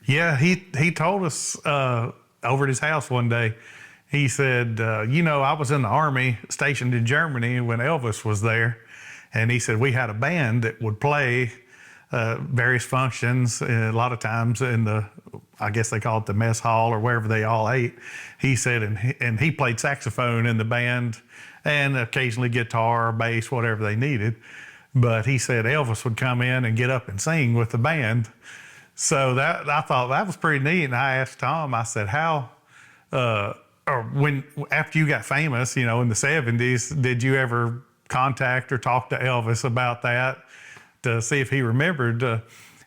Yeah, he told us over at his house one day. He said, I was in the Army stationed in Germany when Elvis was there. And he said, we had a band that would play various functions, a lot of times in I guess they call it the mess hall or wherever they all ate. He said, and he played saxophone in the band and occasionally guitar or bass, whatever they needed. But he said Elvis would come in and get up and sing with the band. So I thought that was pretty neat. And I asked Tom, I said, after you got famous, in the 70s, did you ever contact or talk to Elvis about that to see if he remembered?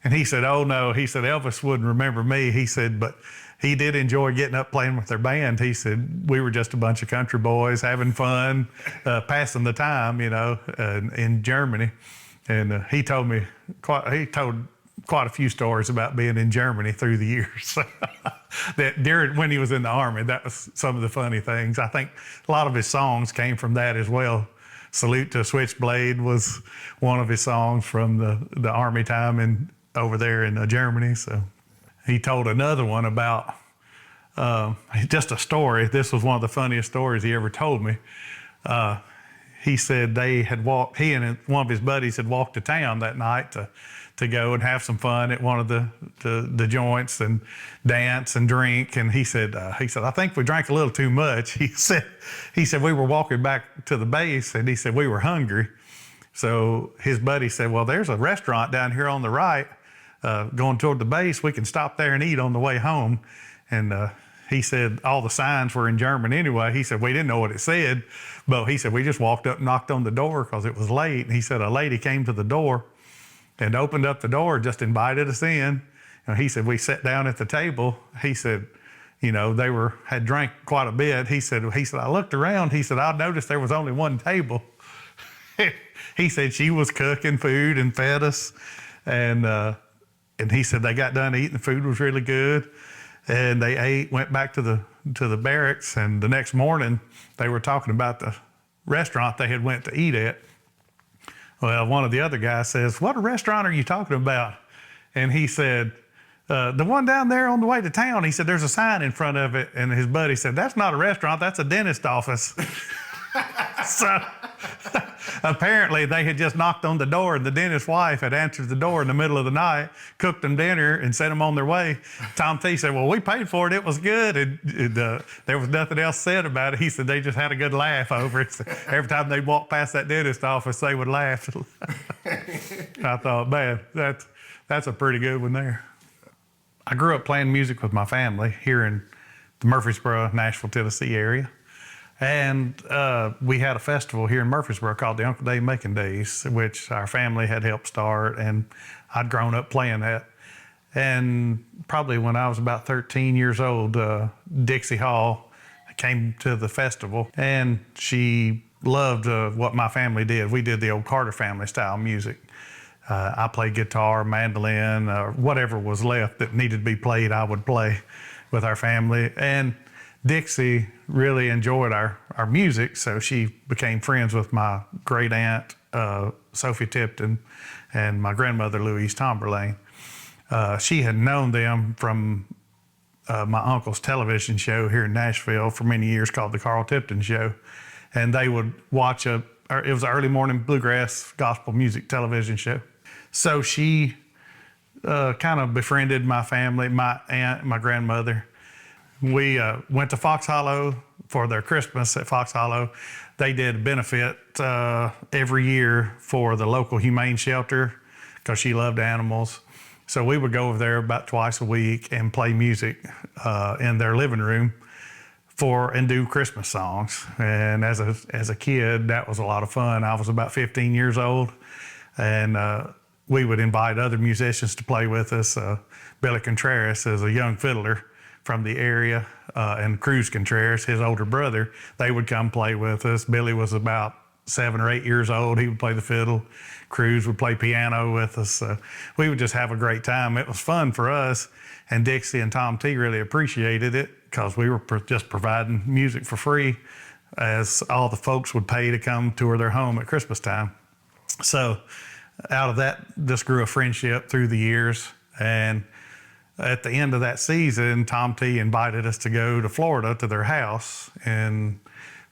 And he said, oh no, he said, Elvis wouldn't remember me. He said, but he did enjoy getting up playing with their band. He said, we were just a bunch of country boys having fun, passing the time, in Germany. And he told quite a few stories about being in Germany through the years. That when he was in the Army, that was some of the funny things. I think a lot of his songs came from that as well. Salute to a Switchblade was one of his songs from the Army time over there in Germany. So he told another one about just a story. This was one of the funniest stories he ever told me. He said he and one of his buddies had walked to town that night to go and have some fun at one of the joints and dance and drink. And he said, I think we drank a little too much. He said we were walking back to the base and he said we were hungry. So his buddy said, well, there's a restaurant down here on the right going toward the base. We can stop there and eat on the way home. And he said all the signs were in German anyway. He said we didn't know what it said, but he said we just walked up and knocked on the door because it was late. And he said a lady came to the door and opened up the door, just invited us in. And he said, we sat down at the table. He said, they had drank quite a bit. He said, I looked around. He said, I noticed there was only one table. He said she was cooking food and fed us. And he said they got done eating. The food was really good. And they ate, went back to the barracks. And the next morning they were talking about the restaurant they had went to eat at. Well, one of the other guys says, what restaurant are you talking about? And he said, the one down there on the way to town. He said, there's a sign in front of it. And his buddy said, that's not a restaurant, that's a dentist office. So apparently they had just knocked on the door and the dentist's wife had answered the door in the middle of the night, cooked them dinner and sent them on their way. Tom T said, well, we paid for it. It was good. And there was nothing else said about it. He said they just had a good laugh over it. So every time they'd walk past that dentist office, they would laugh. I thought, man, that's a pretty good one there. I grew up playing music with my family here in the Murfreesboro, Nashville, Tennessee area. And we had a festival here in Murfreesboro called the Uncle Dave Making Days, which our family had helped start, and I'd grown up playing that. And probably when I was about 13 years old, Dixie Hall came to the festival, and she loved what my family did. We did the old Carter family style music. I played guitar, mandolin, whatever was left that needed to be played, I would play with our family. And Dixie really enjoyed our music, so she became friends with my great aunt, Sophie Tipton, and my grandmother, Louise Tomberlane. She had known them from my uncle's television show here in Nashville for many years called The Carl Tipton Show. And they would watch it was an early morning bluegrass gospel music television show. So she kind of befriended my family, my aunt, my grandmother. We went to Fox Hollow for their Christmas at Fox Hollow. They did a benefit every year for the local humane shelter because she loved animals. So we would go over there about twice a week and play music in their living room and do Christmas songs. And as a kid, that was a lot of fun. I was about 15 years old, and we would invite other musicians to play with us. Billy Contreras is a young fiddler from the area, and Cruz Contreras, his older brother, they would come play with us. Billy was about 7 or 8 years old. He would play the fiddle. Cruz would play piano with us. We would just have a great time. It was fun for us, and Dixie and Tom T really appreciated it because we were just providing music for free, as all the folks would pay to come tour their home at Christmas time. So out of that, just grew a friendship through the years. And at the end of that season, Tom T invited us to go to Florida to their house in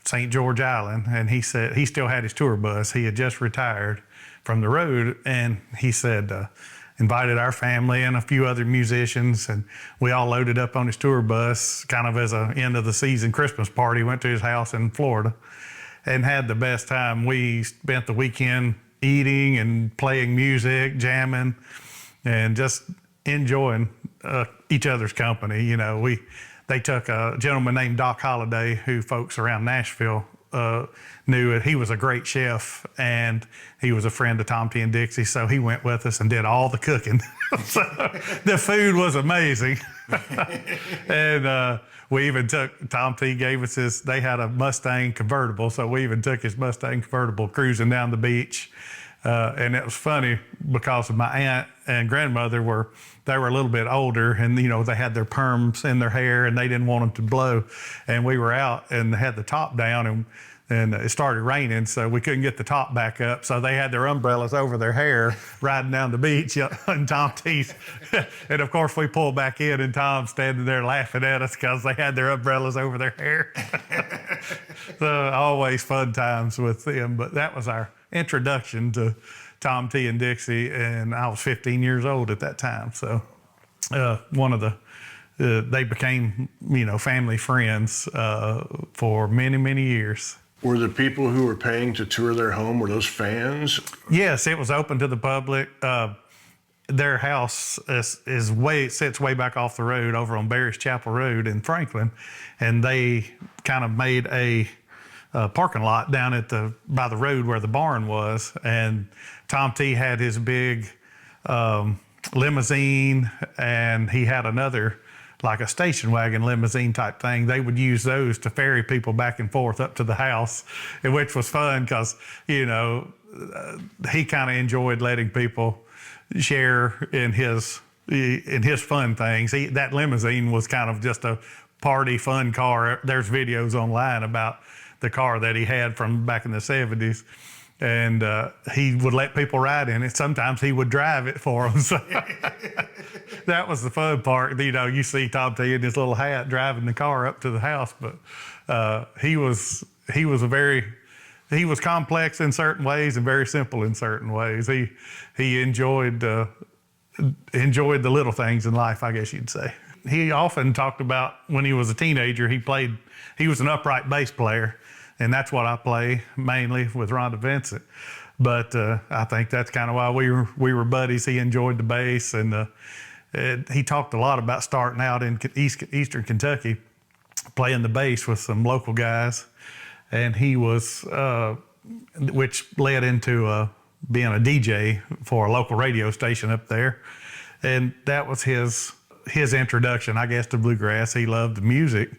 St. George Island. And he said he still had his tour bus. He had just retired from the road. And he said, invited our family and a few other musicians. And we all loaded up on his tour bus, kind of as a end of the season Christmas party. Went to his house in Florida and had the best time. We spent the weekend eating and playing music, jamming, and just enjoying each other's company. You know, they took a gentleman named Doc Holliday, who folks around Nashville knew it. He was a great chef, and he was a friend of Tom T and Dixie, so he went with us and did all the cooking. So the food was amazing. And we even took, Tom T gave us they had a Mustang convertible, so we even took his Mustang convertible cruising down the beach. And it was funny because my aunt and grandmother were a little bit older, and you know, they had their perms in their hair and they didn't want them to blow. And we were out and had the top down, and it started raining, so we couldn't get the top back up. So they had their umbrellas over their hair riding down the beach and Tom T's. And of course we pulled back in and Tom's standing there laughing at us because they had their umbrellas over their hair. So always fun times with them. But that was our introduction to Tom T and Dixie, and I was 15 years old at that time. So they became, you know, family friends for many, many years. Were the people who were paying to tour their home, were those fans? Yes, it was open to the public. Their house sits way back off the road over on Barry's Chapel Road in Franklin, and they kind of made a parking lot down by the road where the barn was. And Tom T had his big limousine, and he had another, like a station wagon limousine type thing. They would use those to ferry people back and forth up to the house, which was fun because, you know, he kind of enjoyed letting people share in his fun things. That limousine was kind of just a party fun car. There's videos online about the car that he had from back in the 70s. And he would let people ride in it. Sometimes he would drive it for them. So that was the fun part. You know, you see Tom T in his little hat driving the car up to the house, but he was complex in certain ways and very simple in certain ways. He enjoyed the little things in life, I guess you'd say. He often talked about when he was a teenager, he was an upright bass player. And that's what I play mainly with Rhonda Vincent. But I think that's kind of why we were buddies. He enjoyed the bass, and he talked a lot about starting out in Eastern Kentucky, playing the bass with some local guys. And he was, which led into being a DJ for a local radio station up there. And that was his introduction, I guess, to bluegrass. He loved the music.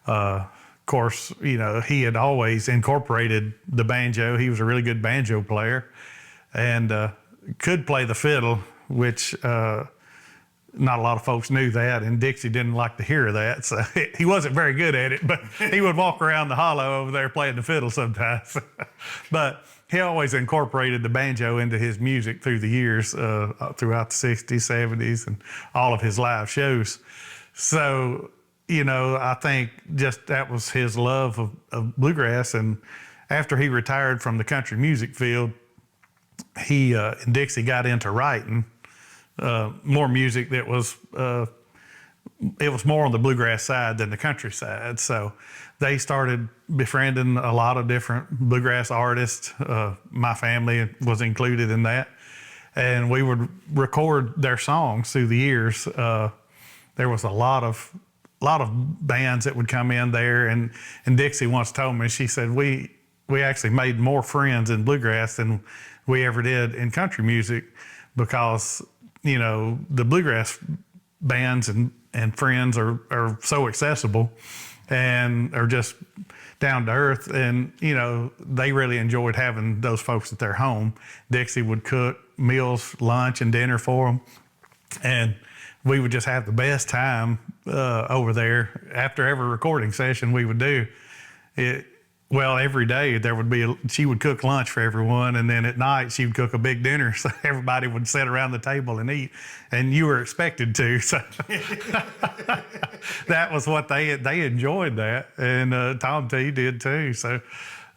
Of course, you know, he had always incorporated the banjo. He was a really good banjo player and could play the fiddle, which not a lot of folks knew that, and Dixie didn't like to hear that. So he wasn't very good at it, but he would walk around the hollow over there playing the fiddle sometimes. But he always incorporated the banjo into his music through the years, throughout the 60s, 70s, and all of his live shows. So, you know, I think just that was his love of bluegrass. And after he retired from the country music field, he and Dixie got into writing more music that was, it was more on the bluegrass side than the country side. So they started befriending a lot of different bluegrass artists. My family was included in that. And we would record their songs through the years. There was a lot of bands that would come in there, and Dixie once told me, she said, we actually made more friends in bluegrass than we ever did in country music, because, you know, the bluegrass bands and friends are so accessible and are just down to earth, and, you know, they really enjoyed having those folks at their home. Dixie would cook meals, lunch and dinner for them, and we would just have the best time over there. After every recording session we would do, Well, every day there would be, she would cook lunch for everyone, and then at night she would cook a big dinner, so everybody would sit around the table and eat, and you were expected to. So that was what they enjoyed that, and Tom T did too. So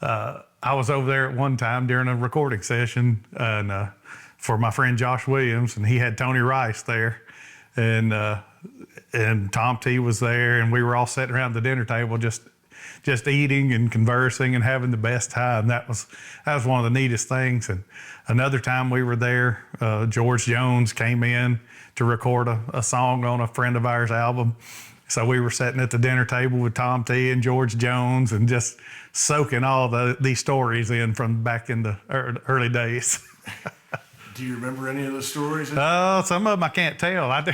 I was over there at one time during a recording session, and for my friend Josh Williams, and he had Tony Rice there, and Tom T was there, and we were all sitting around the dinner table just eating and conversing and having the best time. That was one of the neatest things. And another time we were there, George Jones came in to record a song on a friend of ours' album. So we were sitting at the dinner table with Tom T and George Jones and just soaking all these stories in from back in the early days. Do you remember any of the stories? Some of them I can't tell. I do.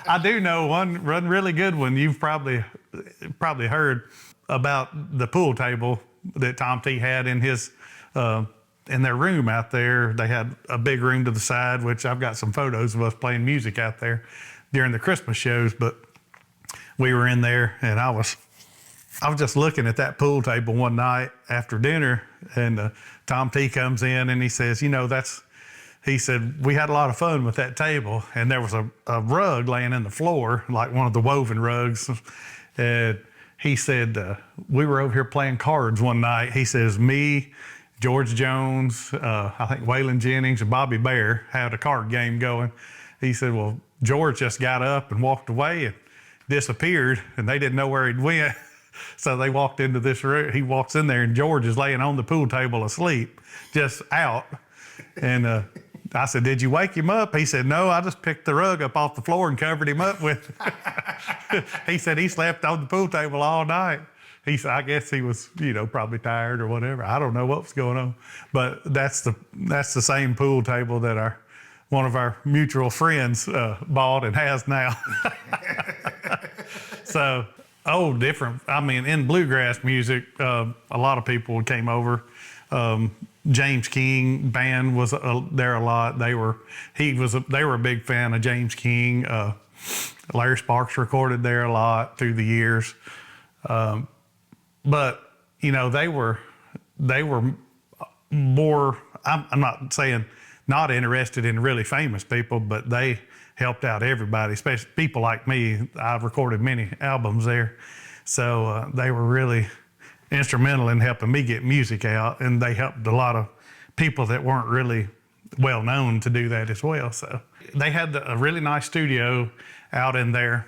I do know one really good one. You've probably heard about the pool table that Tom T had in his in their room out there. They had a big room to the side, which I've got some photos of us playing music out there during the Christmas shows. But we were in there, and I was just looking at that pool table one night after dinner, and Tom T comes in and he says, he said, we had a lot of fun with that table, and there was a rug laying in the floor, like one of the woven rugs. And he said, we were over here playing cards one night. He says, me, George Jones, I think Waylon Jennings and Bobby Bear had a card game going. He said, well, George just got up and walked away and disappeared, and they didn't know where he'd went. So they walked into this room. He walks in there, and George is laying on the pool table asleep, just out. And I said, did you wake him up? He said, no, I just picked the rug up off the floor and covered him up with it. He said he slept on the pool table all night. He said, I guess he was, probably tired or whatever. I don't know what was going on. But that's the same pool table that one of our mutual friends bought and has now. So, different. I mean, in bluegrass music, a lot of people came over. James King band was there a lot. They were a big fan of James King. Larry Sparks recorded there a lot through the years. But they were more. I'm not saying not interested in really famous people, but they helped out everybody, especially people like me. I've recorded many albums there, so they were really instrumental in helping me get music out, and they helped a lot of people that weren't really well known to do that as well. So they had a really nice studio out in their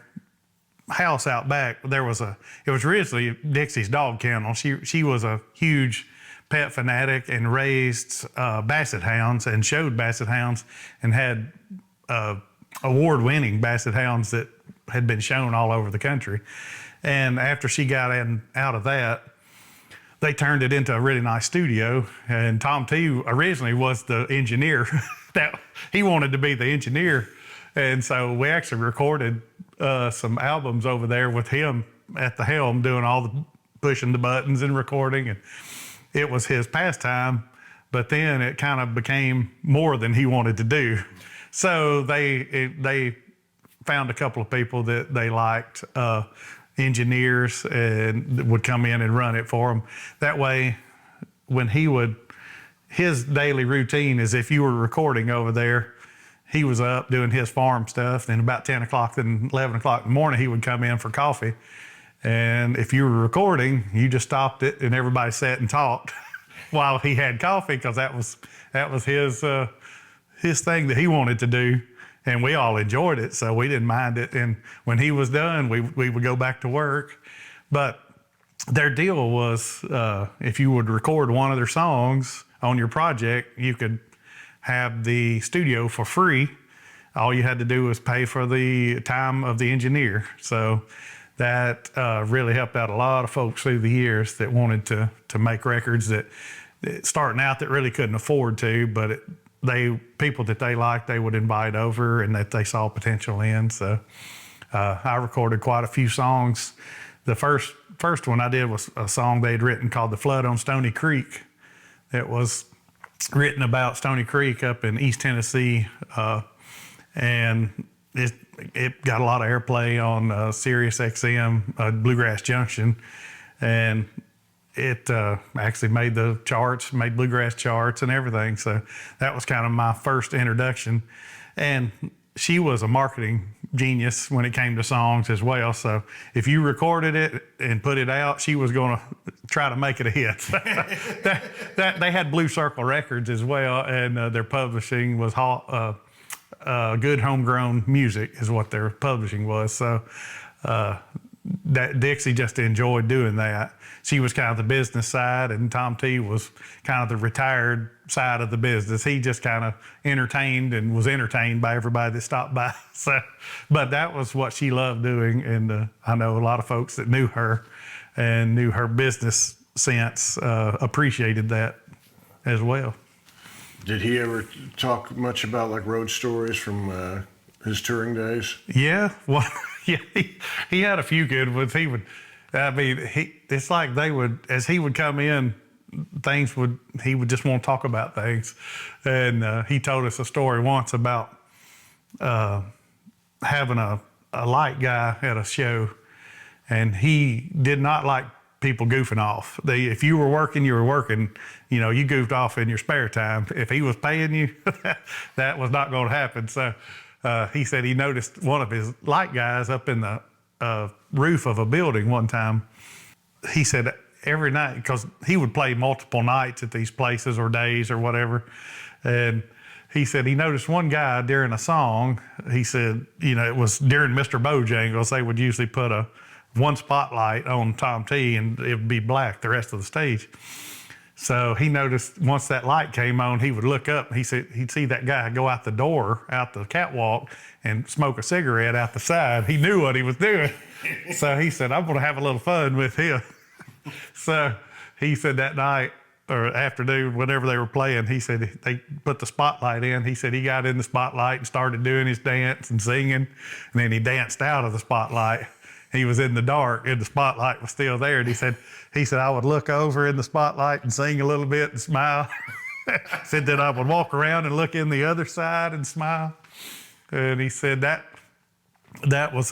house out back. It was originally Dixie's dog kennel. She was a huge pet fanatic and raised basset hounds and showed basset hounds and had award-winning basset hounds that had been shown all over the country. And after she got out of that, they turned it into a really nice studio. And Tom T originally was the engineer. That he wanted to be the engineer. And so we actually recorded some albums over there with him at the helm, doing all the pushing the buttons and recording. And it was his pastime, but then it kind of became more than he wanted to do. So they found a couple of people that they liked, engineers, and would come in and run it for them. That way, when his daily routine is if you were recording over there, he was up doing his farm stuff. Then about 10 o'clock and 11 o'clock in the morning, he would come in for coffee. And if you were recording, you just stopped it and everybody sat and talked while he had coffee, because that was his thing that he wanted to do. And we all enjoyed it, so we didn't mind it. And when he was done, we would go back to work. But their deal was, if you would record one of their songs on your project, you could have the studio for free. All you had to do was pay for the time of the engineer. So that really helped out a lot of folks through the years that wanted to make records that starting out that really couldn't afford to, but people that they liked, they would invite over and that they saw potential in. So I recorded quite a few songs. The first one I did was a song they'd written called The Flood on Stony Creek. It was written about Stony Creek up in East Tennessee, and it got a lot of airplay on Sirius XM, Bluegrass Junction, and it actually made the charts, made bluegrass charts and everything. So that was kind of my first introduction. And she was a marketing genius when it came to songs as well. So if you recorded it and put it out, she was going to try to make it a hit. They had Blue Circle Records as well, and their publishing was good homegrown music is what their publishing was. So that Dixie just enjoyed doing that. She was kind of the business side, and Tom T was kind of the retired side of the business. He just kind of entertained and was entertained by everybody that stopped by. So, but that was what she loved doing, and I know a lot of folks that knew her and knew her business sense appreciated that as well. Did he ever talk much about like road stories from his touring days? Yeah, well, yeah, he had a few good ones. It's like they would, as he would come in, he would just want to talk about things. And he told us a story once about having a light guy at a show, and he did not like people goofing off. If you were working, you were working. You know, you goofed off in your spare time. If he was paying you, that was not going to happen. So he said he noticed one of his light guys up in the roof of a building one time. He said every night, because he would play multiple nights at these places or days or whatever, and he said he noticed one guy during a song. He said, you know, it was during Mr. Bojangles, they would usually put one spotlight on Tom T and it would be black the rest of the stage. So he noticed once that light came on, he would look up. He said he'd see that guy go out the door, out the catwalk, and smoke a cigarette out the side. He knew what he was doing. So he said, I'm going to have a little fun with him. So he said that night or afternoon, whenever they were playing, he said they put the spotlight in. He said he got in the spotlight and started doing his dance and singing, and then he danced out of the spotlight. He was in the dark and the spotlight was still there. And he said I would look over in the spotlight and sing a little bit and smile. Said that I would walk around and look in the other side and smile. And he said that was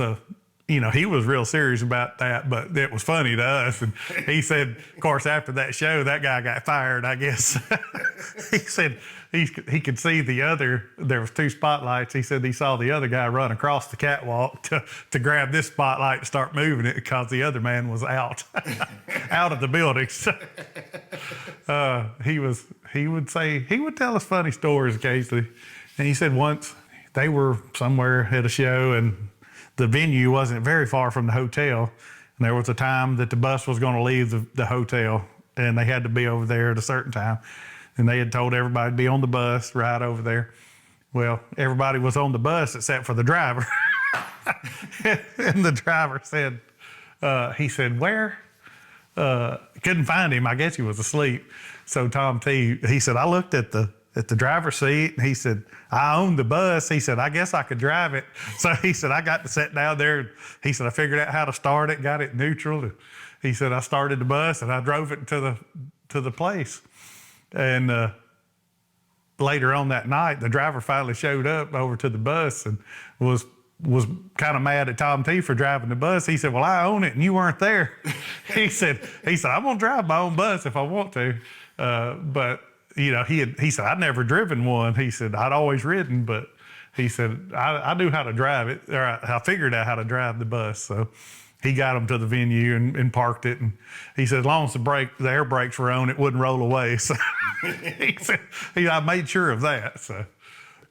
he was real serious about that, but it was funny to us. And he said, of course, after that show, that guy got fired, I guess. He said he could see there was two spotlights. He said he saw the other guy run across the catwalk to grab this spotlight and start moving it because the other man was out of the building. So, he would tell us funny stories occasionally. And he said once they were somewhere at a show and the venue wasn't very far from the hotel. And there was a time that the bus was going to leave the hotel and they had to be over there at a certain time. And they had told everybody to be on the bus right over there. Well, everybody was on the bus except for the driver. And the driver said, he said, where? Couldn't find him. I guess he was asleep. So Tom T, he said, I looked at the driver's seat, and he said, I owned the bus. He said, I guess I could drive it. So he said, I got to sit down there. He said, I figured out how to start it, got it neutral. And he said, I started the bus and I drove it to the place. And later on that night, the driver finally showed up over to the bus and was kind of mad at Tom T for driving the bus. He said, well, I own it and you weren't there. He said, I'm going to drive my own bus if I want to. But you know, he said, I'd never driven one. He said, I'd always ridden, but he said, I knew how to drive it, or I figured out how to drive the bus. So he got them to the venue and parked it. And he said, as long as the air brakes were on, it wouldn't roll away. So he said, I made sure of that. So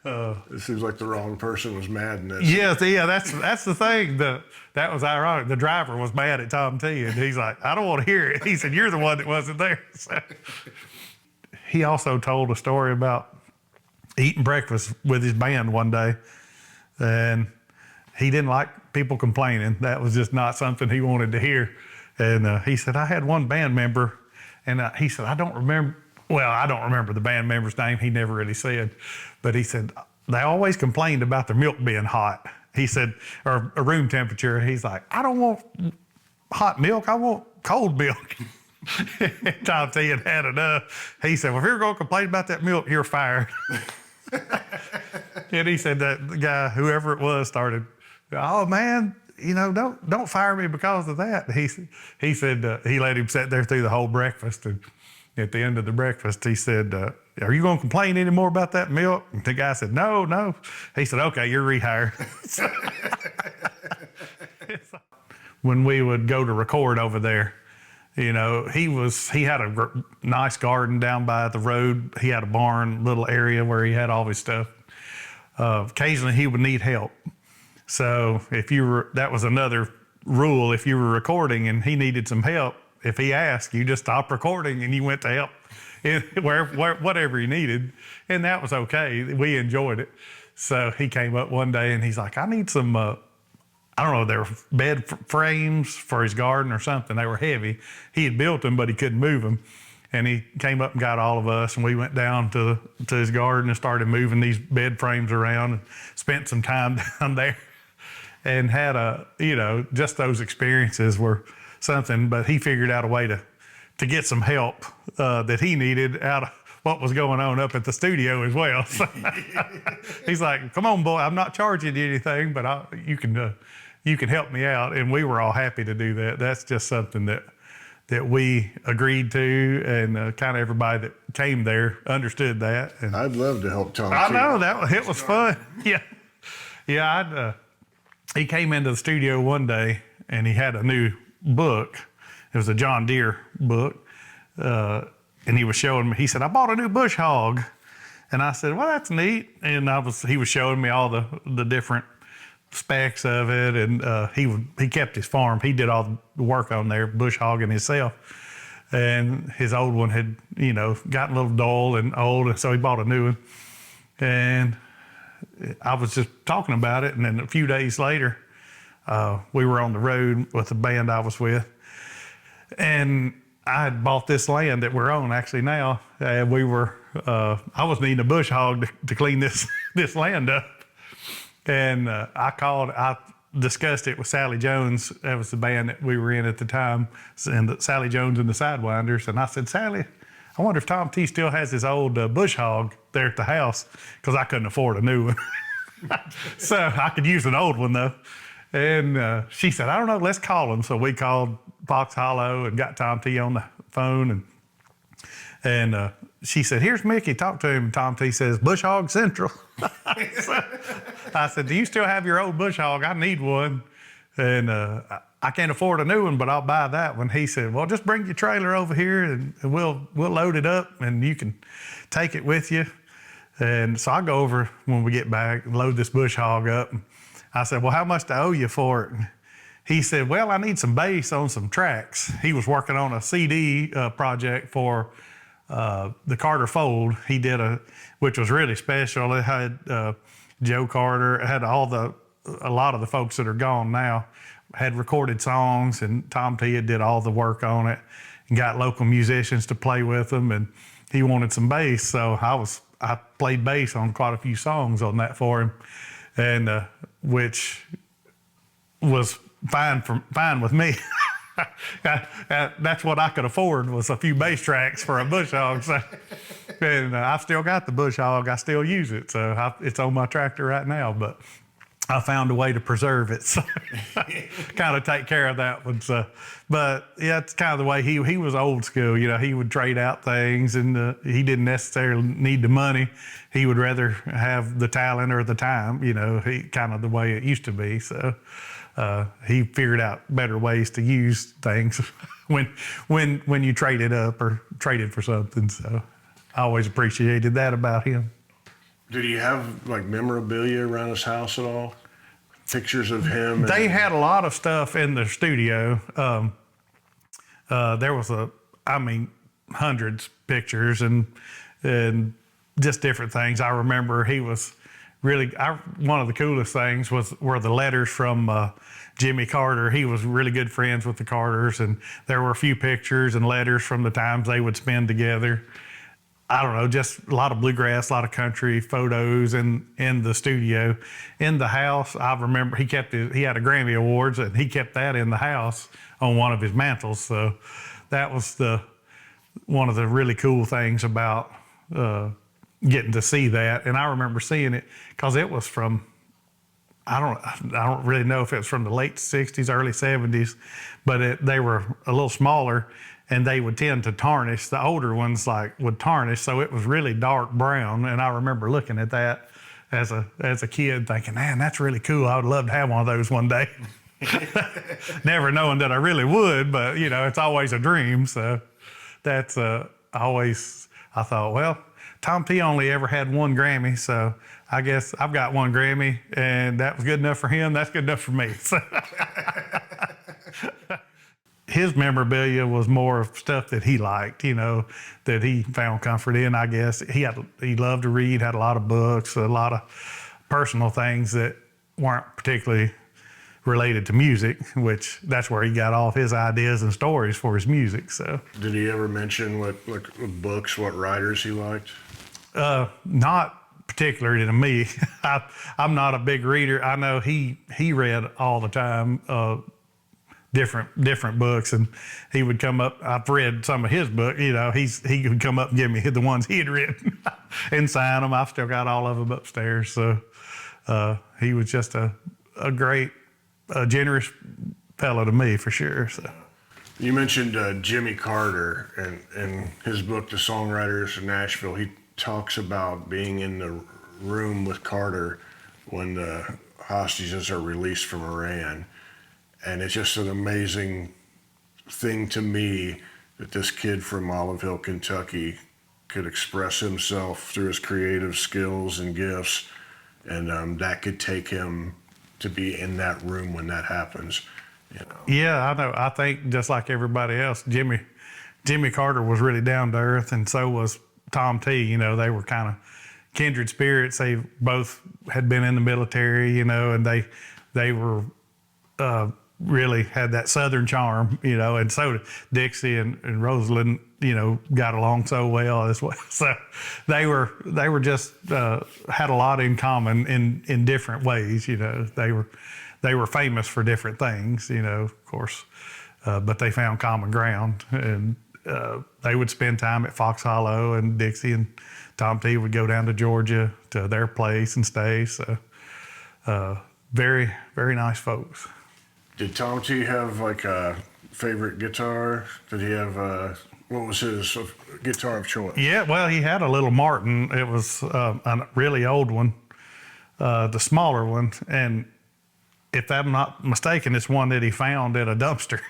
it seems like the wrong person was mad in this. Yes, yeah, that's the thing. That was ironic. The driver was mad at Tom T, and he's like, I don't want to hear it. He said, you're the one that wasn't there. So, he also told a story about eating breakfast with his band one day, and he didn't like people complaining. That was just not something he wanted to hear. And he said, I had one band member, and he said, I don't remember the band member's name. He never really said, but he said, they always complained about their milk being hot. He said, or a room temperature. He's like, I don't want hot milk. I want cold milk. Tom T had enough. He said, well, if you're going to complain about that milk, you're fired. And he said that the guy, whoever it was, started, oh, man, don't fire me because of that. He said he let him sit there through the whole breakfast, and at the end of the breakfast, he said, "Are you going to complain any more about that milk?" And the guy said, "No." He said, "Okay, you're rehired." When we would go to record over there, he had a nice garden down by the road. He had a barn, little area where he had all his stuff. Occasionally, he would need help. So that was another rule. If you were recording and he needed some help, if he asked, you just stopped recording and you went to help whatever he needed. And that was okay. We enjoyed it. So he came up one day and he's like, "I need some, I don't know, they were bed frames for his garden or something. They were heavy. He had built them, but he couldn't move them. And he came up and got all of us, and we went down to his garden and started moving these bed frames around and spent some time down there and had just those experiences were something. But he figured out a way to get some help that he needed out of what was going on up at the studio as well. So he's like, "Come on, boy, I'm not charging you anything, but you can help me out." And we were all happy to do that. That's just something that we agreed to, and kind of everybody that came there understood that. And I'd love to help Tom. I know it was fun. Yeah. He came into the studio one day and he had a new book. It was a John Deere book, and he was showing me. He said, "I bought a new bush hog," and I said, "Well, that's neat." And he was showing me all the different specs of it, and he kept his farm. He did all the work on there, bush hogging himself. And his old one had, gotten a little dull and old, and so he bought a new one. And I was just talking about it, and then a few days later, we were on the road with the band I was with, and I had bought this land that we're on actually now, and I was needing a bush hog to clean this land up. And I discussed it with Sally Jones. That was the band that we were in at the time, and Sally Jones and the Sidewinders. And I said, "Sally, I wonder if Tom T still has his old bush hog there at the house," because I couldn't afford a new one. So I could use an old one though. And she said, "I don't know, let's call him." So we called Fox Hollow and got Tom T on the phone, and she said, "Here's Mickey, talk to him." And Tom T says, "Bush Hog Central." So I said, "Do you still have your old bush hog? I need one. And I can't afford a new one, but I'll buy that one." He said, "Well, just bring your trailer over here and we'll load it up and you can take it with you." And so I go over when we get back and load this bush hog up. And I said, "Well, how much do I owe you for it?" And he said, "Well, I need some bass on some tracks." He was working on a CD project for the Carter Fold. He did which was really special. It had Joe Carter, it had a lot of the folks that are gone now had recorded songs, and Tom T did all the work on it and got local musicians to play with them, and he wanted some bass. So I played bass on quite a few songs on that for him, and which was fine with me. That's what I could afford, was a few bass tracks for a bush hog. So, and I've still got the bush hog. I still use it. So it's on my tractor right now, but I found a way to preserve it. So kind of take care of that one. So, but yeah, it's kind of the way he was old school. He would trade out things, and he didn't necessarily need the money. He would rather have the talent or the time, he kind of the way it used to be. So, he figured out better ways to use things when you trade it up or traded for something. So I always appreciated that about him. Did he have like memorabilia around his house at all? Pictures of him? They had a lot of stuff in the studio. There was hundreds of pictures and just different things. I remember he was really, one of the coolest things were the letters from Jimmy Carter. He was really good friends with the Carters, and there were a few pictures and letters from the times they would spend together. I don't know, just a lot of bluegrass, a lot of country photos in the studio. In the house, I remember he had a Grammy Awards, and he kept that in the house on one of his mantles. So that was one of the really cool things about getting to see that. And I remember seeing it because it was from I don't really know if it was from the late 60s, early 70s, but they were a little smaller, and they would tend to tarnish. The older ones would tarnish, so it was really dark brown. And I remember looking at that as a kid thinking, man, that's really cool. I would love to have one of those one day. Never knowing that I really would, but it's always a dream. So that's I thought, well, Tom T only ever had one Grammy, so I guess I've got one Grammy, and that was good enough for him. That's good enough for me. So his memorabilia was more of stuff that he liked, that he found comfort in, I guess. He loved to read, had a lot of books, a lot of personal things that weren't particularly related to music, which that's where he got all of his ideas and stories for his music. So, did he ever mention what books, what writers he liked? Not particularly to me. I'm not a big reader. I know he read all the time, different books, and he would come up. I've read some of his book. He would come up and give me the ones he had written and sign them. I've still got all of them upstairs. So he was just a great, generous fellow to me for sure. So. You mentioned Jimmy Carter, and in his book, The Songwriters of Nashville, he talks about being in the room with Carter when the hostages are released from Iran. And it's just an amazing thing to me that this kid from Olive Hill, Kentucky could express himself through his creative skills and gifts. And that could take him to be in that room when that happens. Yeah, I know. I think just like everybody else, Jimmy Carter was really down to earth, and so was Tom T. They were kind of kindred spirits. They both had been in the military, and they were really had that Southern charm, and so did Dixie and Rosalind, got along so well as well. So they were just had a lot in common in different ways. They were famous for different things, of course, but they found common ground, and they would spend time at Fox Hollow, and Dixie and Tom T would go down to Georgia to their place and stay. So very, very nice folks. Did Tom T have a favorite guitar? Did he have what was his guitar of choice? Yeah, well, he had a little Martin. It was a really old one, the smaller one, and if I'm not mistaken, it's one that he found at a dumpster.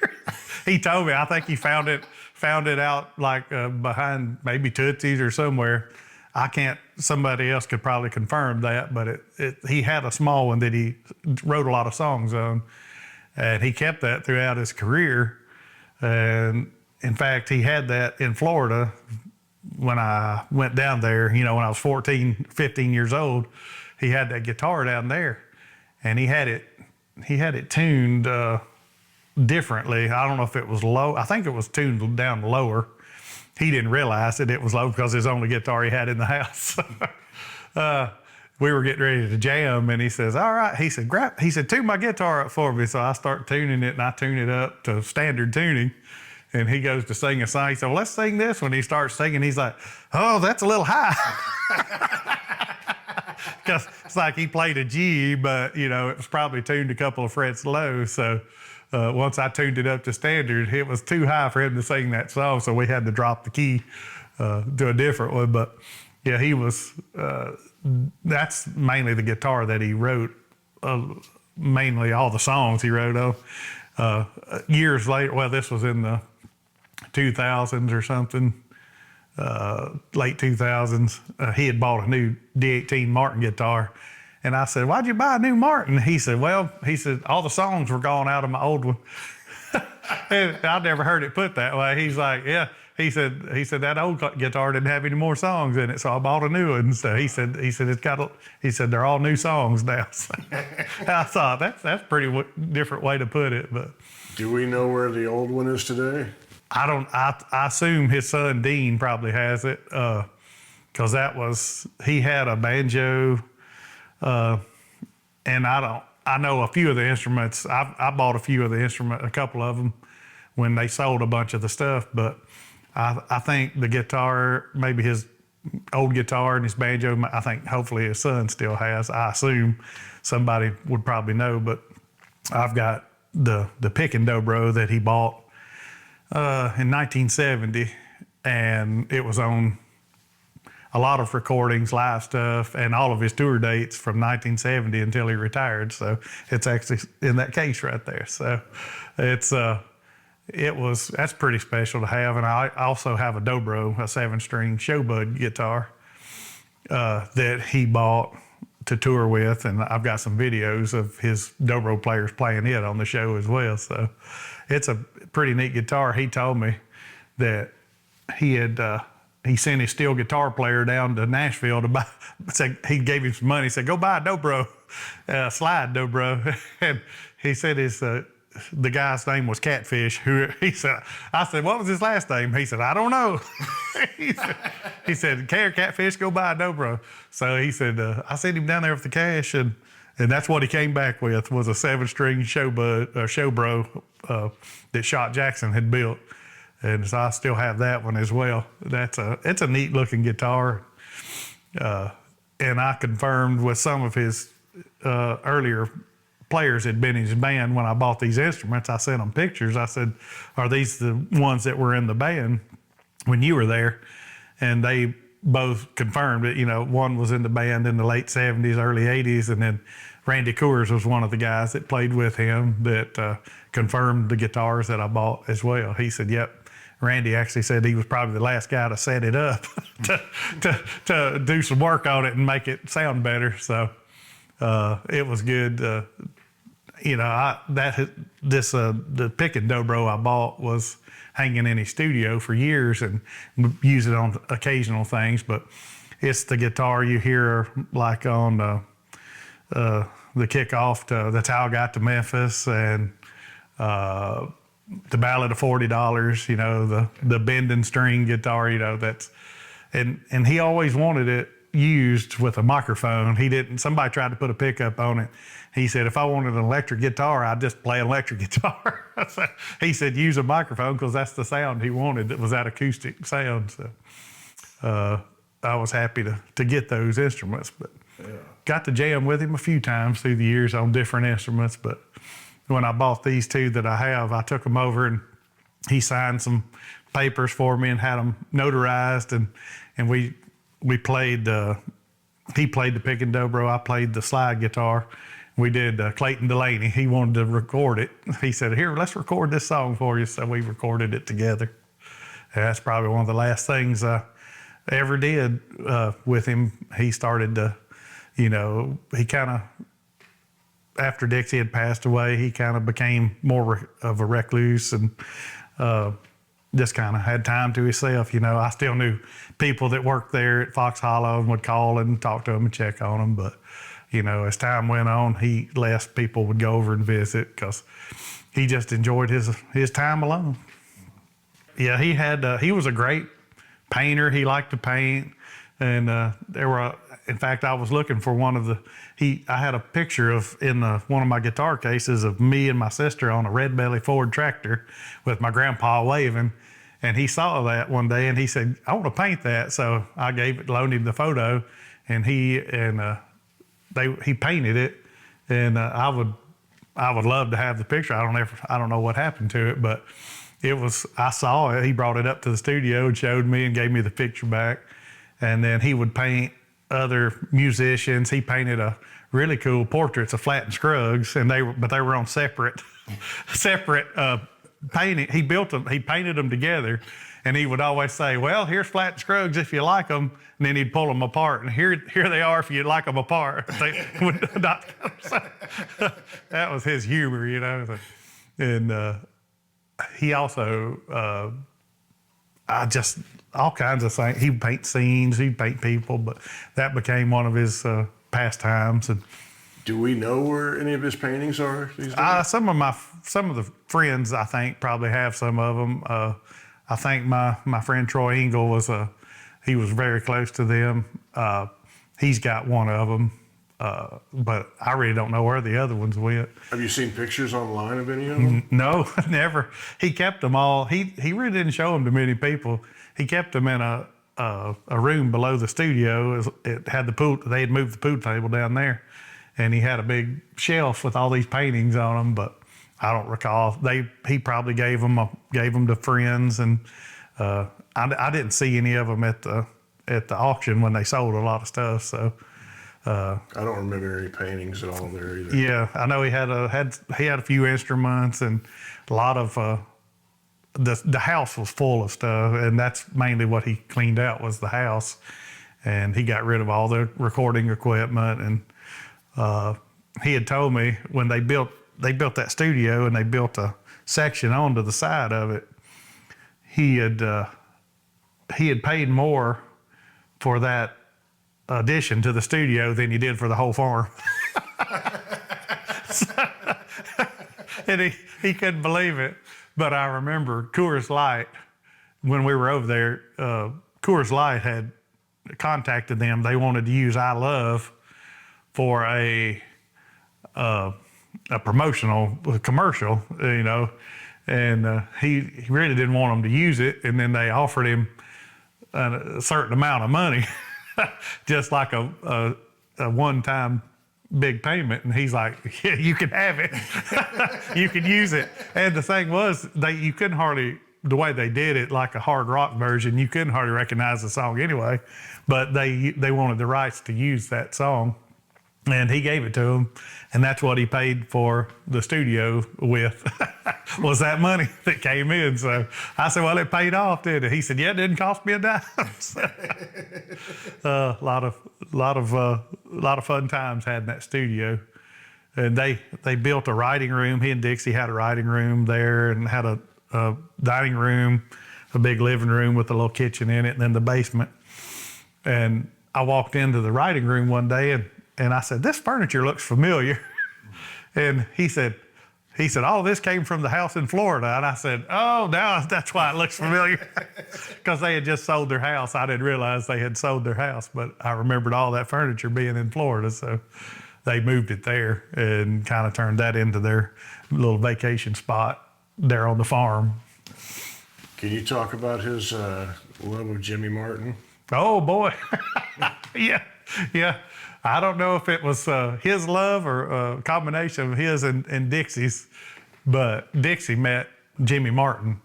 He told me, I think he found it out behind maybe Tootsie's or somewhere. Somebody else could probably confirm that, but he had a small one that he wrote a lot of songs on, and he kept that throughout his career. And in fact, he had that in Florida when I went down there, when I was 14, 15 years old. He had that guitar down there, and he had it tuned differently. I don't know if it was low. I think it was tuned down lower. He didn't realize it was low because it's the only guitar he had in the house. We were getting ready to jam, and he says, all right. He said, tune my guitar up for me. So I start tuning it, and I tune it up to standard tuning. And he goes to sing a song. He said, well, let's sing this. When he starts singing, he's like, oh, that's a little high. Because it's like he played a G, but, it was probably tuned a couple of frets low. So once I tuned it up to standard, it was too high for him to sing that song. So we had to drop the key to a different one. But, yeah, he was, that's mainly the guitar that he wrote, mainly all the songs he wrote on. Years later, well, this was in the 2000s or something, late 2000s, he had bought a new D18 Martin guitar. And I said, why'd you buy a new Martin? He said, all the songs were gone out of my old one. And I'd never heard it put that way. He's like, yeah. He said that old guitar didn't have any more songs in it, so I bought a new one. So he said they're all new songs now. So I thought that's a pretty different way to put it. But do we know where the old one is today? I don't. I assume his son Dean probably has it, because he had a banjo, and I know a few of the instruments. I bought a couple of them when they sold a bunch of the stuff, but I think the guitar, maybe his old guitar and his banjo. I think hopefully his son still has. I assume somebody would probably know, but I've got the pick and dobro that he bought in 1970, and it was on a lot of recordings, live stuff, and all of his tour dates from 1970 until he retired. So it's actually in that case right there. So that's pretty special to have. And I also have a dobro, a 7-string Showbud guitar that he bought to tour with, and I've got some videos of his dobro players playing it on the show as well. So it's a pretty neat guitar. He told me that he sent his steel guitar player down to Nashville to buy. Said he gave him some money. He said, "Go buy a dobro, slide dobro." And he said the guy's name was Catfish. I said, "What was his last name?" He said, "I don't know." he said, "Care Catfish, go buy a dobro." So he said, I sent him down there with the cash, and that's what he came back with, was a 7-string Showbro that Shot Jackson had built. And so I still have that one as well. It's a neat looking guitar. And I confirmed with some of his earlier players that had been in his band when I bought these instruments. I sent them pictures. I said, "Are these the ones that were in the band when you were there?" And they both confirmed it. One was in the band in the late 70s, early 80s, and then Randy Coors was one of the guys that played with him that confirmed the guitars that I bought as well. He said, "Yep." Randy actually said he was probably the last guy to set it up to do some work on it and make it sound better. So it was good. The pick and dobro I bought was hanging in his studio for years, and use it on occasional things. But it's the guitar you hear like on the kickoff to "That's How I Got to Memphis" and the Ballad of $40, the bending string guitar, and he always wanted it used with a microphone. Somebody tried to put a pickup on it. He said, "If I wanted an electric guitar, I'd just play an electric guitar." He said, "Use a microphone," because that's the sound he wanted. It was that acoustic sound. So I was happy to get those instruments, but got to jam with him a few times through the years on different instruments. But when I bought these two that I have, I took them over and he signed some papers for me and had them notarized, and we played. He played the pick and dobro. I played the slide guitar. We did Clayton Delaney. He wanted to record it. He said, "Here, let's record this song for you." So we recorded it together. And that's probably one of the last things I ever did with him. He started to, he kind of, after Dixie had passed away, he kind of became more of a recluse and just kind of had time to himself. I still knew people that worked there at Fox Hollow and would call and talk to them and check on them. But, as time went on, less people would go over and visit because he just enjoyed his time alone. Yeah, he was a great painter. He liked to paint. And in fact, I was looking for one of I had a picture in one of my guitar cases of me and my sister on a red belly Ford tractor with my grandpa waving. And he saw that one day and he said, "I want to paint that." So I loaned him the photo, and he painted it. And I would love to have the picture. I don't know what happened to it, but I saw it. He brought it up to the studio and showed me and gave me the picture back. And then he would paint other musicians. He painted a really cool portraits of Flatt and Scruggs, but they were on separate painting. He built them. He painted them together, and he would always say, "Well, here's Flatt and Scruggs if you like them," and then he'd pull them apart, and here they are if you like them apart. They would not. That was his humor, And he also. All kinds of things. He'd paint scenes, he'd paint people, but that became one of his pastimes. And do we know where any of his paintings are these days? Some of the friends, I think, probably have some of them. I think my friend Troy Engel he was very close to them. He's got one of them, but I really don't know where the other ones went. Have you seen pictures online of any of them? No, never. He kept them all. He really didn't show them to many people. He kept them in a room below the studio. It had the pool. They had moved the pool table down there, and he had a big shelf with all these paintings on them. But I don't recall. He probably gave them to friends, and I didn't see any of them at the auction when they sold a lot of stuff. So. I don't remember any paintings at all there either. Yeah, I know he had a few instruments, and a lot of the house was full of stuff, and that's mainly what he cleaned out was the house, and he got rid of all the recording equipment. And he had told me when they built that studio and they built a section onto the side of it, he had paid more for that addition to the studio than he did for the whole farm. And he couldn't believe it. But I remember Coors Light, when we were over there, Coors Light had contacted them. They wanted to use I Love for a promotional commercial, and he really didn't want them to use it. And then they offered him a certain amount of money, just like a one-time big payment. And he's like, yeah, you can have it. You can use it. And the thing was, you couldn't hardly, the way they did it, like a hard rock version, you couldn't hardly recognize the song anyway. But they wanted the rights to use that song. And he gave it to him, and that's what he paid for the studio with, was that money that came in. So I said, well, it paid off, didn't it? He said, yeah, it didn't cost me a dime. A lot of fun times had in that studio. And they built a writing room. He and Dixie had a writing room there, and had a dining room, a big living room with a little kitchen in it, and then the basement. And I walked into the writing room one day, and I said, this furniture looks familiar. And he said, oh, this came from the house in Florida. And I said, oh, now that's why it looks familiar. Because they had just sold their house. I didn't realize they had sold their house, but I remembered all that furniture being in Florida. So they moved it there and kind of turned that into their little vacation spot there on the farm. Can you talk about his love of Jimmy Martin? Oh, boy. Yeah. I don't know if it was his love or a combination of his and Dixie's, but Dixie met Jimmy Martin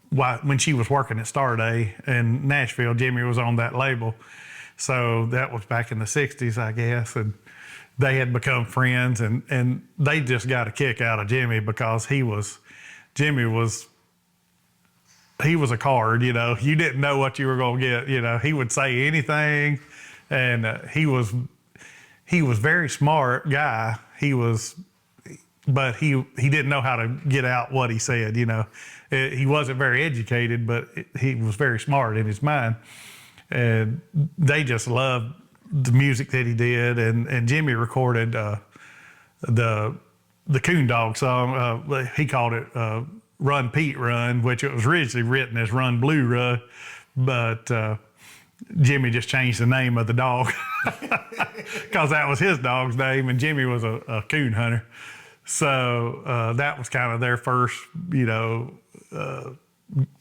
when she was working at Star Day in Nashville. Jimmy was on that label. So that was back in the 60s, I guess. And they had become friends, and they just got a kick out of Jimmy because he was a card, You didn't know what you were going to get, He would say anything. And he was very smart guy. But he didn't know how to get out what he said. He wasn't very educated, but he was very smart in his mind. And they just loved the music that he did. And Jimmy recorded the Coon Dog song. He called it "Run Pete Run," which it was originally written as "Run Blue Run," but Jimmy just changed the name of the dog because that was his dog's name, and Jimmy was a coon hunter. So that was kind of their first,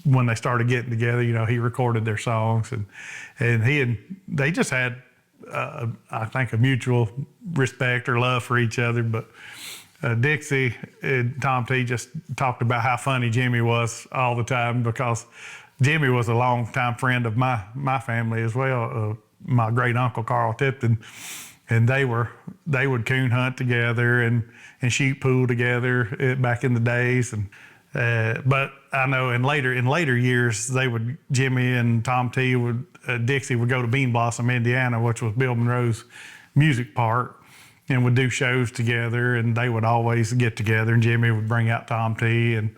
when they started getting together, he recorded their songs, and they just had, I think, a mutual respect or love for each other. But Dixie and Tom T just talked about how funny Jimmy was all the time, because Jimmy was a longtime friend of my family as well. My great uncle Carl Tipton, and they would coon hunt together and shoot pool together back in the days. And but I know in later years Jimmy and Tom T Dixie would go to Bean Blossom, Indiana, which was Bill Monroe's music park, and would do shows together. And they would always get together, and Jimmy would bring out Tom T, and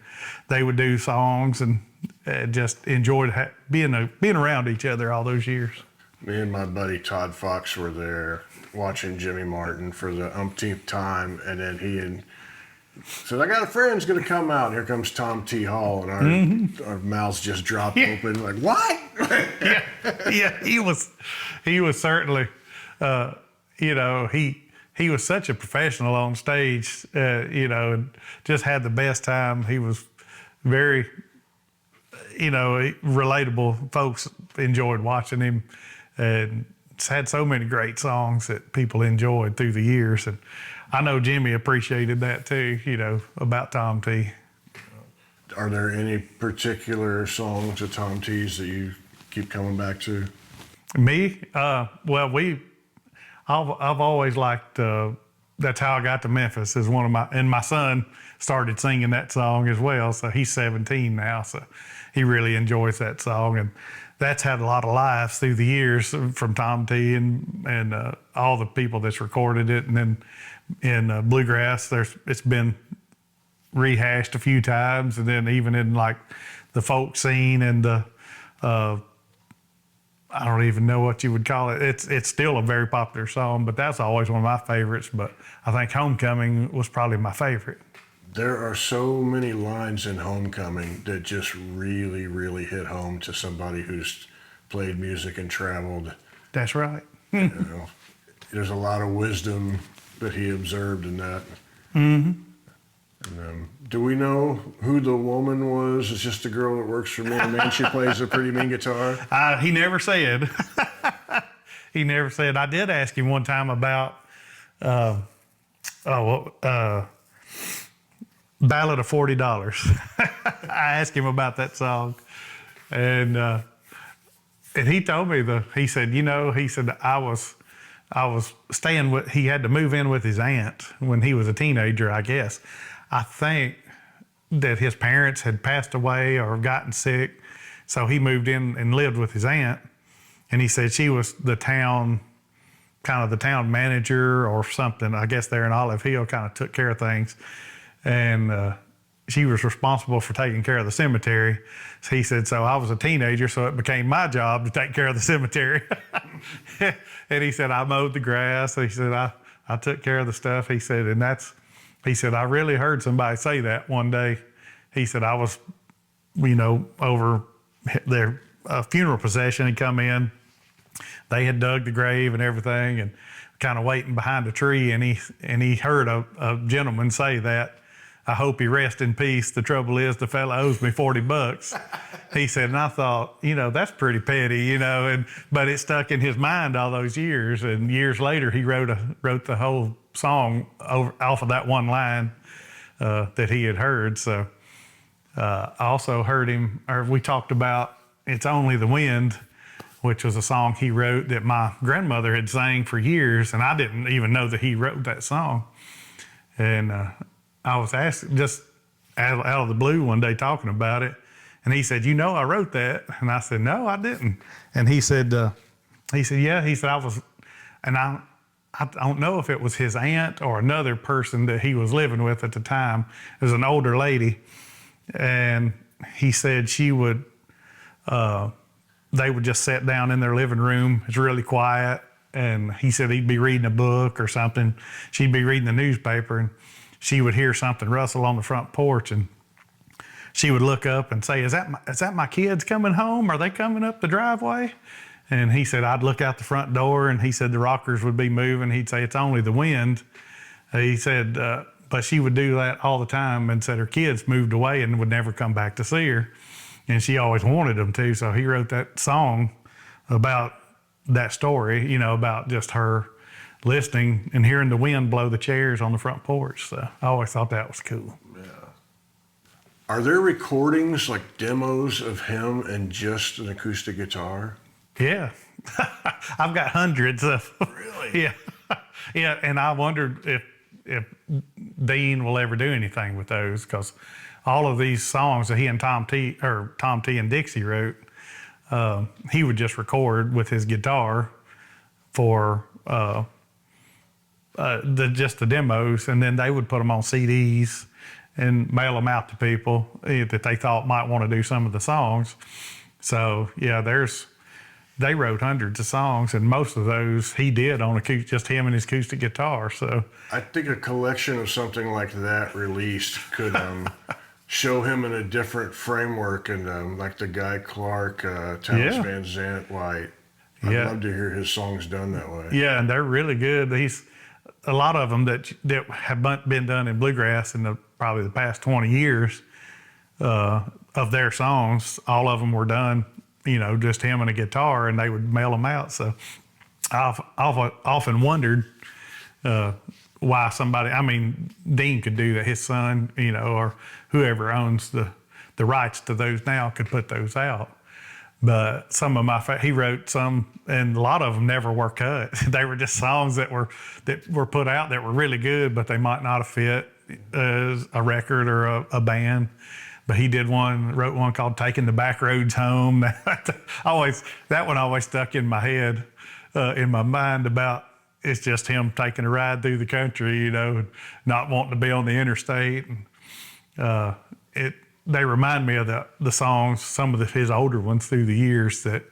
they would do songs, and just enjoyed being around each other all those years. Me and my buddy Todd Fox were there watching Jimmy Martin for the umpteenth time, and then he said, I got a friend's going to come out. And here comes Tom T. Hall, and our mouths just dropped open, like, what? Yeah, he was certainly, he was such a professional on stage, and just had the best time. He was very relatable. Folks enjoyed watching him, and it's had so many great songs that people enjoyed through the years. And I know Jimmy appreciated that too, about Tom T. Are there any particular songs of Tom T's that you keep coming back to? Me? Well, I've always liked, That's How I Got to Memphis is and my son started singing that song as well. So he's 17 now. So he really enjoys that song. And that's had a lot of lives through the years from Tom T and all the people that's recorded it. And then in bluegrass, it's been rehashed a few times. And then even in like the folk scene and the, I don't even know what you would call it. It's still a very popular song, but that's always one of my favorites. But I think Homecoming was probably my favorite. There are so many lines in Homecoming that just really, really hit home to somebody who's played music and traveled. That's right. There's a lot of wisdom that he observed in that. Mm-hmm. And, do we know who the woman was? It's just a girl that works for me. Man, she plays a pretty mean guitar. He never said. He never said. I did ask him one time about Ballad of $40. I asked him about that song, and he told me he said I was staying with. He had to move in with his aunt when he was a teenager, I guess. I think that his parents had passed away or gotten sick, so he moved in and lived with his aunt. And he said she was the town manager or something, I guess there in Olive Hill, kind of took care of things. And she was responsible for taking care of the cemetery. So he said, so I was a teenager, so it became my job to take care of the cemetery. And he said, I mowed the grass. He said, I took care of the stuff. He said, he said, I really heard somebody say that one day. He said, I was, over their funeral procession had come in. They had dug the grave and everything and kind of waiting behind a tree. And he heard a gentleman say that. I hope he rests in peace. The trouble is the fella owes me $40. He said, and I thought, that's pretty petty, but it stuck in his mind all those years. And years later, he wrote the whole song off of that one line that he had heard. So I also heard we talked about It's Only the Wind, which was a song he wrote that my grandmother had sang for years. And I didn't even know that he wrote that song. And I was asked just out of the blue one day talking about it. And he said, I wrote that. And I said, no, I didn't. And he said, yeah. He said, I was, and I don't know if it was his aunt or another person that he was living with at the time. It was an older lady. And he said they would just sit down in their living room. It's really quiet. And he said he'd be reading a book or something. She'd be reading the newspaper, and she would hear something rustle on the front porch, and she would look up and say, is that my kids coming home? Are they coming up the driveway? And he said, I'd look out the front door, and he said the rockers would be moving. He'd say, it's only the wind. He said, but she would do that all the time, and said her kids moved away and would never come back to see her. And she always wanted them to. So he wrote that song about that story, about just her listening and hearing the wind blow the chairs on the front porch. So I always thought that was cool. Yeah. Are there recordings, like demos of him and just an acoustic guitar? Yeah. I've got hundreds of. Really? Yeah. Yeah. And I wondered if Dean will ever do anything with those, because all of these songs that he and Tom T and Dixie wrote, he would just record with his guitar for just the demos, and then they would put them on CDs and mail them out to people that they thought might want to do some of the songs. So yeah, they wrote hundreds of songs, and most of those he did on just him and his acoustic guitar. So I think a collection of something like that released could show him in a different framework, and like the Guy Clark, Thomas Van Zandt, White. I'd love to hear his songs done that way. Yeah, and they're really good. A lot of them that have been done in bluegrass in probably the past 20 years of their songs. All of them were done, just him and a guitar, and they would mail them out. So I've often wondered why somebody, Dean could do that, his son, or whoever owns the rights to those now could put those out. But some of he wrote some, and a lot of them never were cut. They were just songs that were put out that were really good, but they might not have fit as a record or a band. But he wrote one called "Taking the Back Roads Home." That one always stuck in my head, in my mind, about it's just him taking a ride through the country, not wanting to be on the interstate. And they remind me of the songs, some of his older ones through the years that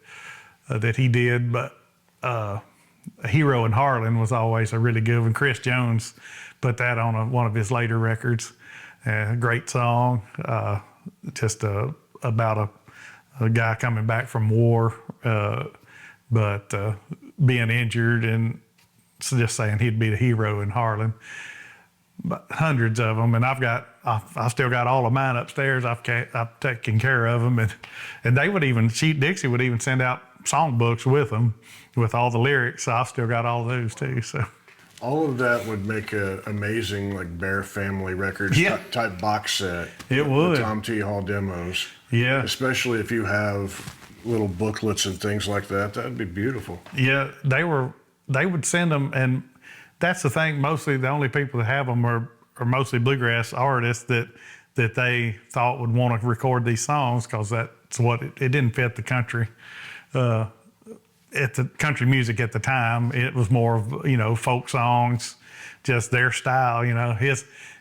he did. But "Hero in Harlan" was always a really good one. Chris Jones put that on one of his later records. A great song, just about a guy coming back from war, but being injured, and just saying he'd be the hero in Harlan. But hundreds of them, and I've still got all of mine upstairs. I've taken care of them, and they would even, Dixie would even send out songbooks with them, with all the lyrics. So I've still got all those too. So. All of that would make an amazing, like, Bear Family Records type box set. It would. The Tom T. Hall demos. Yeah. Especially if you have little booklets and things like that. That'd be beautiful. Yeah, they would send them, and that's the thing. Mostly the only people that have them are mostly bluegrass artists that they thought would want to record these songs, because that's what it didn't fit the country. At the country music at the time, it was more of, folk songs, just their style.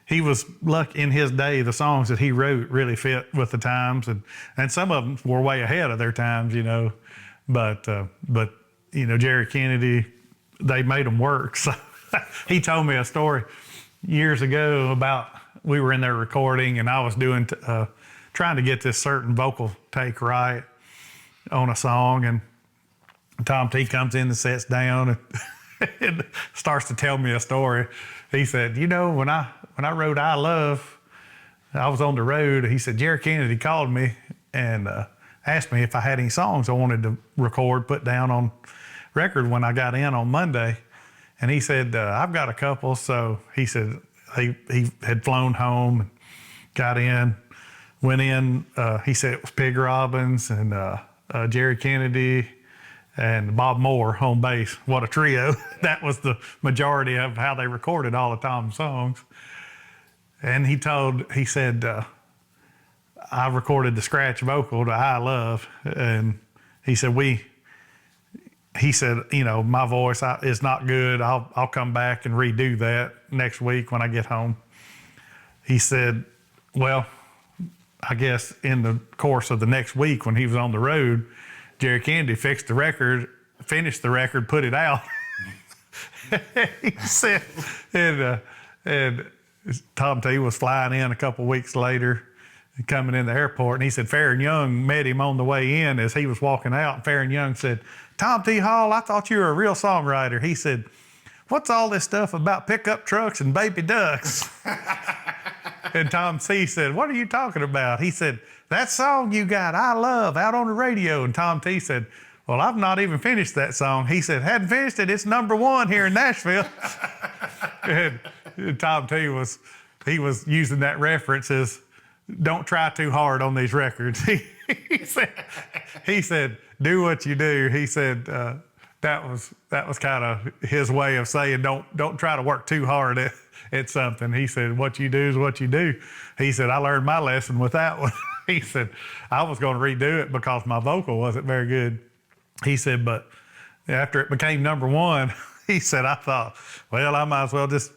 He was lucky in his day. The songs that he wrote really fit with the times, and some of them were way ahead of their times. But Jerry Kennedy, they made them work. So he told me a story years ago about, we were in there recording, and I was trying to get this certain vocal take right on a song, and Tom T comes in and sits down and starts to tell me a story. He said, when I wrote "I Love," I was on the road. He said, Jerry Kennedy called me and asked me if I had any songs I wanted to record, put down on record when I got in on Monday. And he said, I've got a couple. So he said he had flown home, got in, went in. He said it was Pig Robbins and Jerry Kennedy and Bob Moore home bass. What a trio. That was the majority of how they recorded all of Tom's songs. And he said, I recorded the scratch vocal to "I Love." And he said, my voice is not good. I'll come back and redo that next week when I get home. He said, well, I guess in the course of the next week when he was on the road, Jerry Kennedy fixed the record, finished the record, put it out. He said, and Tom T was flying in a couple weeks later, coming in the airport, and he said Farron Young met him on the way in as he was walking out. And Farron Young said, Tom T. Hall, I thought you were a real songwriter. He said, what's all this stuff about pickup trucks and baby ducks? And Tom T. said, what are you talking about? He said, that song you got, "I Love," out on the radio. And Tom T. said, well, I've not even finished that song. He said, hadn't finished it. It's #1 here in Nashville. And Tom T. was using that reference as, don't try too hard on these records. He said, do what you do. He said, that was kind of his way of saying, don't try to work too hard at something. He said, what you do is what you do. He said, I learned my lesson with that one. He said, I was going to redo it because my vocal wasn't very good. He said, but after it became #1, he said, I thought, well, I might as well just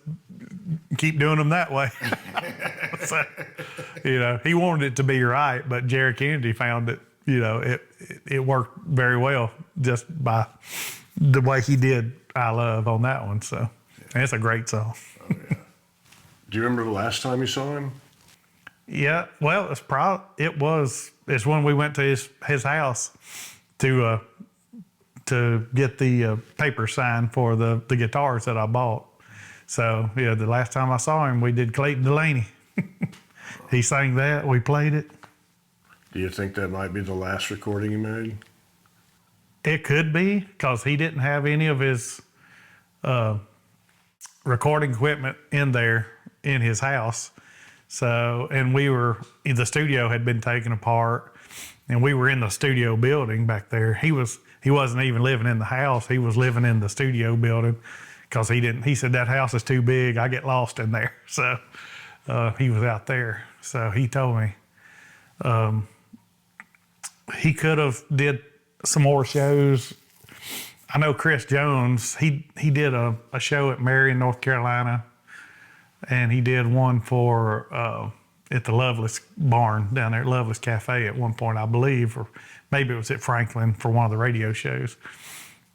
keep doing them that way. So, he wanted it to be right, but Jerry Kennedy found that, it worked very well just by the way he did "I Love" on that one. So, and it's a great song. Oh, yeah. Do you remember the last time you saw him? Yeah, well, it's when we went to his house to get the paper signed for the guitars that I bought. So, yeah, the last time I saw him, we did Clayton Delaney. he sang that. We played it. Do you think that might be the last recording he made? It could be, because he didn't have any of his recording equipment in there in his house. So, and the studio had been taken apart, and we were in the studio building back there. He wasn't even living in the house. He was living in the studio building, because he said that house is too big. I get lost in there. So he was out there. So he told me he could have did some more shows. I know Chris Jones, he did a show at Marion, North Carolina, and he did one for at the Loveless barn down there at Loveless Cafe at one point, I believe, or maybe it was at Franklin for one of the radio shows.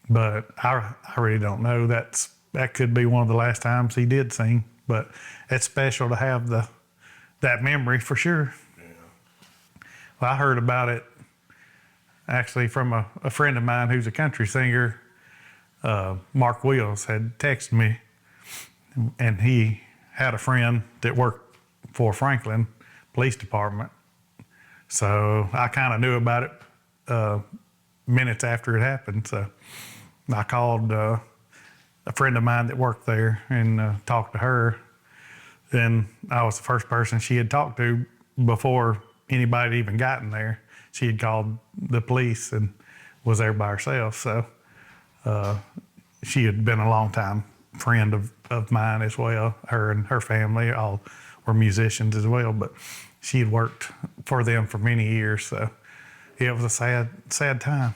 But I really don't know. That could be one of the last times he did sing. But it's special to have that memory for sure. Yeah. Well, I heard about it actually from a friend of mine who's a country singer. Mark Wills had texted me, and he had a friend that worked for Franklin Police Department. So I kind of knew about it minutes after it happened. So I called a friend of mine that worked there and talked to her. And I was the first person she had talked to before anybody had even gotten there. She had called the police and was there by herself. So she had been a long time friend of mine as well. Her and her family all were musicians as well, but she had worked for them for many years. So it was a sad time.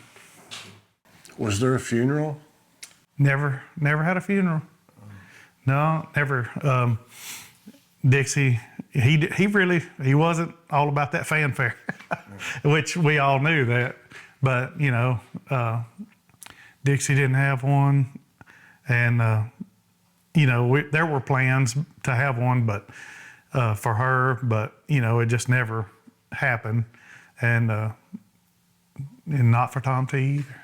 Was there a funeral? Never had a funeral. No, never. Dixie, he wasn't all about that fanfare, which we all knew that. But, Dixie didn't have one. And, there were plans to have one, but for her, but, it just never happened. And not for Tom T either.